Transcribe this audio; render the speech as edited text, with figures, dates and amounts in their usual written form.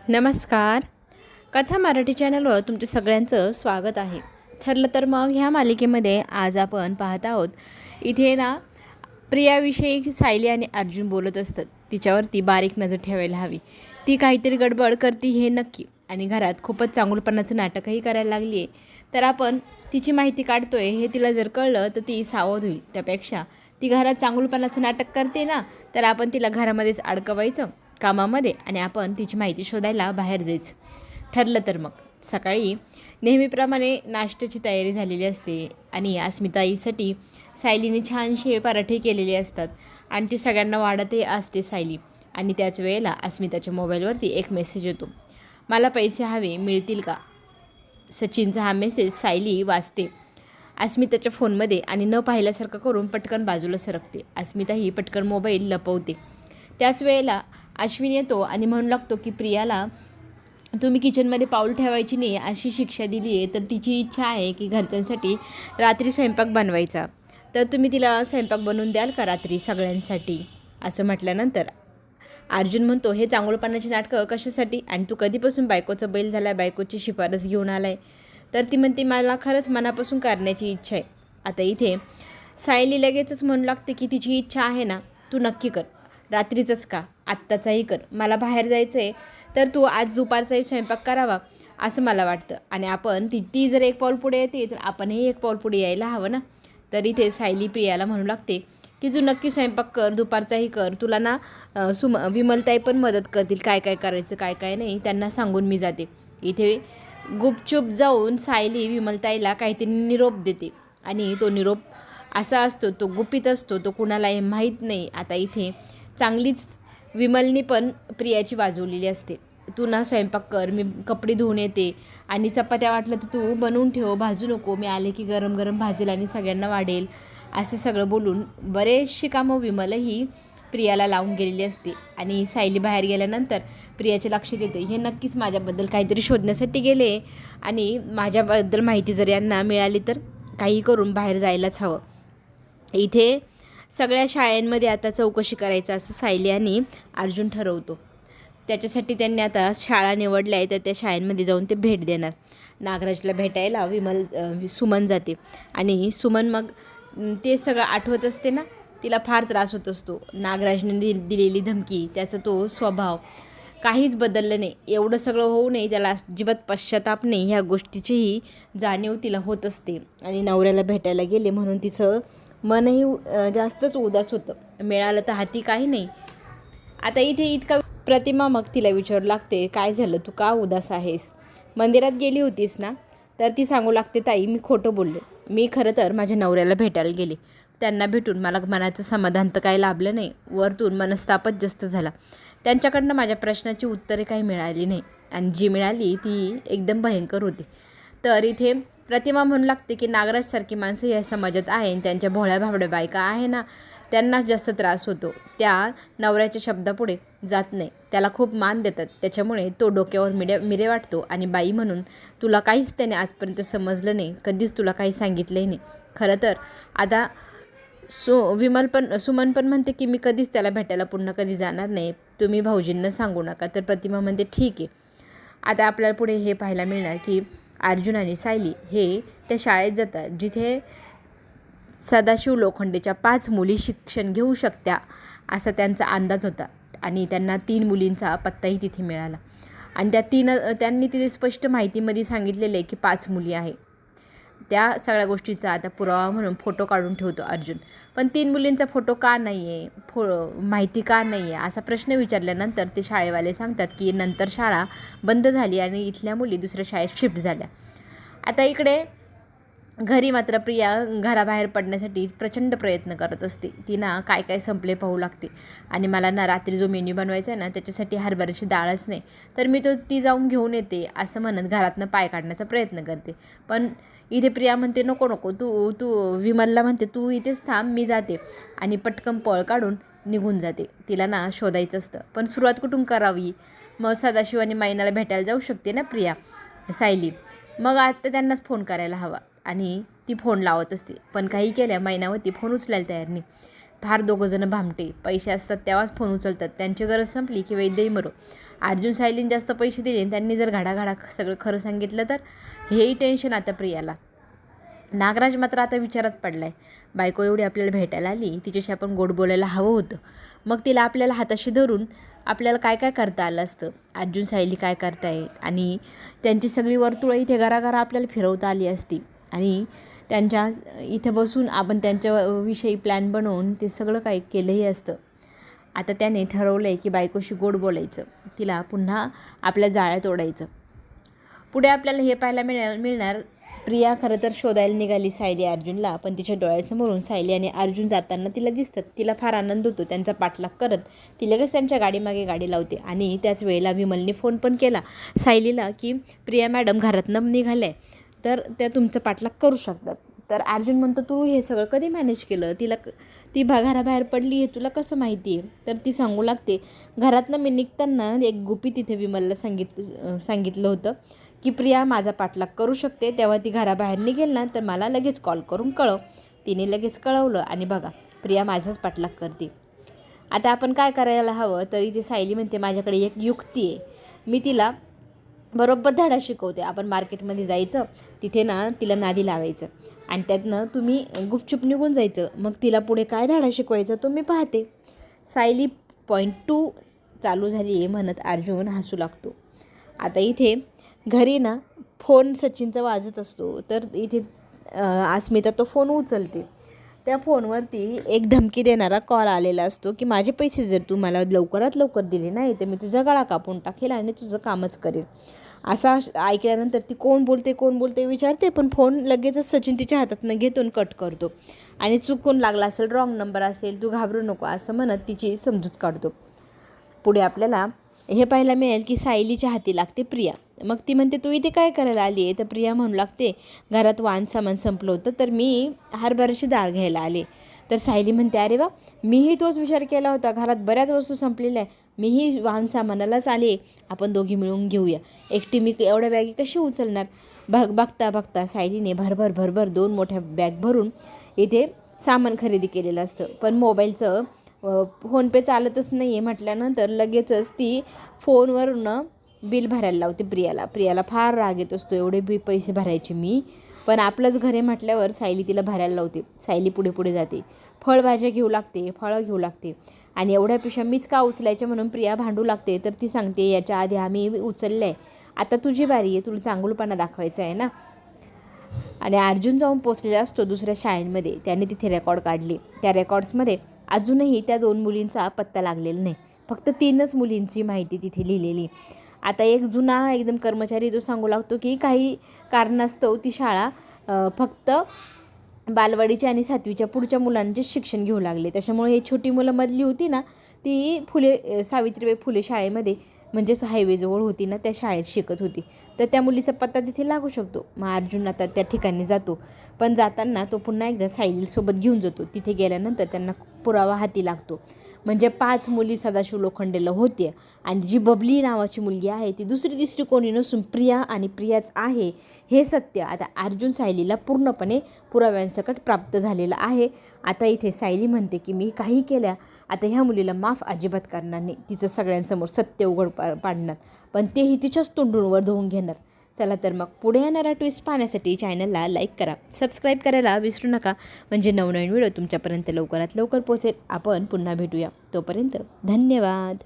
नमस्कार. कथा मराठी चॅनलवर तुमच्या सगळ्यांचं स्वागत आहे. ठरलं तर मग ह्या मालिकेमध्ये आज आपण पाहत आहोत. इथे ना प्रियाविषयी सायली आणि अर्जुन बोलत असतात. तिच्यावरती बारीक नजर ठेवायला हवी. ती काहीतरी गडबड करते हे नक्की आणि घरात खूपच चांगुलपणाचं नाटकही करायला लागली आहे. तर आपण तिची माहिती काढतोय हे तिला जर कळलं तर ती सावध होईल. त्यापेक्षा ती घरात चांगुलपणाचं नाटक करते ना, तर आपण तिला घरामध्येच अडकवायचं कामामध्ये आणि आपण तिची माहिती शोधायला बाहेर जायचं. ठरलं तर मग सकाळी नेहमीप्रमाणे नाश्त्याची तयारी झालेली असते आणि अस्मिताईसाठी सायलीने छानसे पराठे केलेले असतात आणि ते सगळ्यांना वाढतही असते सायली. आणि त्याच वेळेला अस्मिताच्या मोबाईलवरती एक मेसेज येतो. मला पैसे हवे, मिळतील का? सचिनचा हा मेसेज सायली वाचते अस्मिताच्या फोनमध्ये आणि न पाहिल्यासारखं करून पटकन बाजूला सरकते. अस्मिता ही पटकन मोबाईल लपवते. त्याच वेळेला अश्विन येतो आणि म्हणू लागतो की प्रियाला तुम्ही किचनमध्ये पाऊल ठेवायची नाही अशी शिक्षा दिली आहे, तर तिची इच्छा आहे की घरच्यांसाठी रात्री स्वयंपाक बनवायचा, तर तुम्ही तिला स्वयंपाक बनवून द्याल का रात्री सगळ्यांसाठी? असं म्हटल्यानंतर अर्जुन म्हणतो, हे चांगुलपणाची नाटकं कशासाठी आणि तू कधीपासून बायकोचा बैल झाला, बायकोची शिफारस घेऊन आलाय? तर ती म्हणते, मला खरंच मनापासून करण्याची इच्छा आहे. आता इथे सायली लगेचच म्हणू लागते की तिची इच्छा आहे ना, तू नक्की कर. रात्रीचंच का, आत्ताचाही कर. मला बाहेर जायचं आहे, तर तू आज दुपारचाही स्वयंपाक करावा असं मला वाटतं. आणि आपण ती जर एक पाऊल पुढे येते तर आपणही एक पाऊल पुढे यायला हवं ना. तर इथे सायली प्रियाला म्हणू लागते की तू नक्की स्वयंपाक कर, दुपारचाही कर. तुला ना विमलताई पण मदत करतील, काय काय करायचं काय काय नाही त्यांना सांगून मी जाते. इथे गुपचूप जाऊन सायली विमलताईला काहीतरी निरोप देते आणि तो निरोप असा असतो, तो गुपित असतो, तो कुणालाही माहीत नाही. आता इथे चांगलीच विमलनी पण प्रियाची वाजवलेली असते. तू ना स्वयंपाक कर, मी कपडे धुवून येते आणि चपात्या वाटलं तर तू बनवून ठेव, भाजू नको, मी आले की गरम गरम भाजेल आणि सगळ्यांना वाढेल, असं सगळं बोलून बरेचशी कामं विमलही प्रियाला लावून गेलेली असते. आणि सायली बाहेर गेल्यानंतर प्रियाच्या लक्षात येते, हे नक्कीच माझ्याबद्दल काहीतरी शोधण्यासाठी गेले आणि माझ्याबद्दल माहिती जर यांना मिळाली तर काही करून बाहेर जायलाच हवं. इथे सगळ्या शाळांमध्ये आता चौकशी करायचं असं सायली आणि अर्जुन ठरवतो. त्याच्यासाठी त्यांनी आता शाळा निवडल्या आहे, तर त्या शाळांमध्ये जाऊन ते भेट देणार. नागराजला भेटायला सुमन जाते आणि सुमन मग ते सगळं आठवत असते ना, तिला फार त्रास होत असतो. नागराजने दिलेली धमकी, त्याचा तो स्वभाव काहीच बदललं नाही. एवढं सगळं होऊ नये त्याला अजिबात पश्चाताप नाही, ह्या गोष्टीचीही जाणीव तिला होत असते. आणि नवऱ्याला भेटायला गेले म्हणून तिचं मनही जास्तच उदास होतं. मिळालं तर हाती काही नाही. आता इथे इतका प्रतिमा मग तिला विचारू लागते, काय झालं, तू का उदास आहेस? मंदिरात गेली होतीस ना? तर ती सांगू लागते, ताई मी खोटं बोलले. मी खरं तर माझ्या नवऱ्याला भेटायला गेले. त्यांना भेटून मला मनाचं समाधान तर काही लाभलं नाही, वरतून मनस्तापच जास्त झाला. त्यांच्याकडनं माझ्या प्रश्नाची उत्तरे काही मिळाली नाही आणि जी मिळाली ती एकदम भयंकर होती. तर इथे प्रतिमा म्हणू लागते की नागराजसारखी माणसं या समाजात आहे आणि त्यांच्या भोळ्या भाबड्या बायका आहे ना, त्यांनाच जास्त त्रास होतो. त्या नवऱ्याच्या शब्दापुढे जात नाही, त्याला खूप मान देतात, त्याच्यामुळे तो डोक्यावर मिरे वाटतो. आणि बाई म्हणून तुला काहीच त्याने आजपर्यंत समजलं नाही, कधीच तुला काही सांगितलंही नाही. खरं तर आता सुमन पण म्हणते की मी कधीच त्याला भेटायला पुन्हा कधी जाणार नाही, तुम्ही भाऊजींना सांगू नका. तर प्रतिमा म्हणते ठीक आहे. आता आपल्याला पुढे हे पाहायला मिळणार की अर्जुन आणि सायली हे त्या शाळेत जातात जिथे सदाशिव लोखंडेच्या 5 मुली शिक्षण घेऊ शकत्या असा त्यांचा अंदाज होता. आणि त्यांना 3 मुलींचा पत्ताही तिथे मिळाला आणि त्यांनी तिथे स्पष्ट माहितीमध्ये सांगितलेलं आहे की 5 मुली आहे. त्या सगळ्या गोष्टीचा आता पुरावा म्हणून फोटो काढून ठेवतो अर्जुन. पण 3 मुलींचा फोटो का नाही आहे, माहिती का नाही आहे, असा प्रश्न विचारल्यानंतर ते शाळेवाले सांगतात की नंतर शाळा बंद झाली आणि इथल्या मुली दुसऱ्या शाळेत शिफ्ट झाल्या. आता इकडे घरी मात्र प्रिया घराबाहेर पडण्यासाठी प्रचंड प्रयत्न करत असते. ती ना काय काय संपले पाहू लागते आणि मला ना रात्री जो मेन्यू बनवायचा आहे ना, त्याच्यासाठी हरभऱ्याची डाळच नाही, तर मी ती जाऊन घेऊन येते असं म्हणत घरातनं पाय काढण्याचा प्रयत्न करते. पण इथे प्रिया म्हणते, नको नको, तू तू विमलला म्हणते, तू इथेच थांब, मी जाते. आणि पटकन पळ काढून निघून जाते. तिला ना शोधायचं असतं, पण सुरुवात कुठून करावी? मग सदाशिव आणि मैनाला भेटायला जाऊ शकते ना प्रिया, सायली. मग आता त्यांनाच फोन करायला हवा आणि ती फोन लावत असते. पण काही केल्या मैनावती फोन उचलायला तयार नाही. फार दोघंजणं भामटे, पैसे असतात तेव्हाच फोन उचलतात, त्यांची गरज संपली की वैद्यही मरो. अर्जुन सायलीने जास्त पैसे दिले, त्यांनी जर घाडाघाडा सगळं खरं सांगितलं तर हेही टेन्शन आता प्रियाला. नागराज मात्र आता विचारात पडला आहे. बायको एवढी आपल्याला भेटायला आली, तिच्याशी आपण गोड बोलायला हवं होतं. मग तिला आपल्याला हाताशी धरून आपल्याला काय काय करता आलं असतं. अर्जुन सायली काय करतायत आणि त्यांची सगळी वर्तुळं इथे घराघरा आपल्याला फिरवता आली असती आणि त्यांच्या इथे बसून आपण त्यांच्याविषयी प्लॅन बनवून ते सगळं काही केलंही असतं. आता त्याने ठरवलं आहे की बायकोशी गोड बोलायचं, तिला पुन्हा आपल्या जाळ्यात ओढायचं. पुढे आपल्याला हे पाहायला मिळणार प्रिया खरं तर शोधायला निघाली सायली अर्जुनला, पण तिच्या डोळ्यासमोरून सायली आणि अर्जुन जाताना तिला दिसतात. तिला फार आनंद होतो. त्यांचा पाठलाग करत ती लगेच त्यांच्या गाडीमागे गाडी लावते आणि त्याच वेळेला विमलने फोन पण केला सायलीला की प्रिया मॅडम घरातनं निघाल्या तर त्या तुमचं पाठलाग करू शकतात. तर अर्जुन म्हणतो, तू हे सगळं कधी मॅनेज केलं? ती घराबाहेर पडली हे तुला कसं माहिती आहे? तर ती सांगू लागते, घरातनं मी निघताना एक गुपित तिथे विमलला सांगितलं होतं की प्रिया माझा पाठलाग करू शकते, तेव्हा ती घराबाहेर निघेल ना तर मला लगेच कॉल करून कळव. तिने लगेच कळवलं आणि बघा प्रिया माझाच पाठलाग करते. आता आपण काय करायला हवं? तरी ती सायली म्हणते, माझ्याकडे एक युक्ती आहे, मी तिला बरोबर धडा शिकवते. आपण मार्केटमध्ये जायचं, तिथे ना तिला नादी लावायचं आणि त्यातनं तुम्ही गुपचूप निघून जायचं. मग तिला पुढे काय धडा शिकवायचं तो मी पाहते. सायली पॉईंट 2 चालू झाली आहे म्हणत अर्जुन हसू लागतो. आता इथे घरी ना फोन सचिनचा वाजत असतो, तर इथे अस्मिता तो फोन उचलते. त्या फोनवरती एक धमकी देणारा कॉल आलेला असतो की माझे पैसे जर तू मला लवकरात लवकर दिले नाही तर मी तुझा गळा कापून टाकेल आणि तुझं कामच करेल. असा ऐकल्यानंतर ती कोण बोलते विचारते, पण फोन लगेचच सचिन तिच्या हातातनं घेतून कट करतो आणि चुकून लागला असेल, रॉंग नंबर असेल, तू घाबरू नको असं म्हणत तिची समजूत काढतो. पुढे आपल्याला हे पाहायला मिळेल की सायलीच्या हाती लागते प्रिया. मग ती म्हणते, तू इथे काय करायला आली आहे? तर प्रिया म्हणू लागते, घरात वाहन सामान संपलं होतं तर मी हरभऱ्याची डाळ घ्यायला आले. तर सायली म्हणते, अरे वा, मीही तोच विचार केला होता, घरात बऱ्याच वस्तू संपलेल्या आहे, मीही वाहन सामानालाच आले, आपण दोघी मिळून घेऊया. एकटी मी एवढ्या बॅगी कशी उचलणार? बघता सायलीने भरभर 2 मोठ्या बॅग भरून इथे सामान खरेदी केलेलं असतं. पण मोबाईलचं फोनपे चालतच नाही आहे म्हटल्यानंतर लगेचच ती फोनवरून बिल भरायला लावते प्रियाला फार राग येत असतो, एवढे पैसे भरायचे मी, पण आपलंच घर आहे म्हटल्यावर सायली तिला भरायला लावते. सायली पुढे जाते, फळं घेऊ लागते आणि एवढ्या पिशव्या मीच का उचलायच्या म्हणून प्रिया भांडू लागते. तर ती सांगते, याच्या आधी आम्ही उचललं आहे, आता तुझी बारी आहे, तुला चांगुलपणा दाखवायचा आहे ना. आणि अर्जुन जाऊन पोचलेला असतो दुसऱ्या शाळेमध्ये. त्याने तिथे रेकॉर्ड काढले. त्या रेकॉर्ड्समध्ये अजूनही त्या 2 मुलींचा पत्ता लागलेला नाही, फक्त 3च मुलींची माहिती तिथे लिहिलेली. आता एक जुना एकदम कर्मचारी तो सांगू लागतो की काही कारणास्तव ती शाळा फक्त बालवाडीच्या आणि 7वीच्या पुढच्या मुलांचे शिक्षण घेऊ लागले. त्याच्यामुळे ही छोटी मुलं मधली होती ना, ती सावित्रीबाई फुले शाळेमध्ये म्हणजेच हायवेजवळ होती ना, त्या शाळेत शिकत होती. तर त्या मुलीचा पत्ता तिथे लागू शकतो. मग अर्जुन आता त्या ठिकाणी जातो, पण जाताना तो पुन्हा एकदा सायलीसोबत घेऊन जातो. तिथे गेल्यानंतर त्यांना पुरावा हाती लागतो. म्हणजे 5 मुली सदाशिव लोखंडेला होत्या आणि जी बबली नावाची मुलगी आहे ती दुसरी तिसरी कोणी नसून प्रिया आणि प्रियाच आहे हे सत्य आता अर्जुन सायलीला पूर्णपणे पुराव्यांसकट प्राप्त झालेलं आहे. आता इथे सायली म्हणते की मी काही केल्या आता ह्या मुलीला माफ अजिबात करणार नाही, तिचं सगळ्यांसमोर सत्य उघड पाडणार, पण तेही तिच्याच तोंडून धुवून घेणार. चला तर मग पुढे येणारा ट्विस्ट पाहण्यासाठी चॅनलला लाईक करा, सबस्क्राईब करायला विसरू नका, म्हणजे नवनवीन व्हिडिओ तुमच्यापर्यंत लवकरात लवकर पोहोचेल. आपण पुन्हा भेटूया, तोपर्यंत धन्यवाद.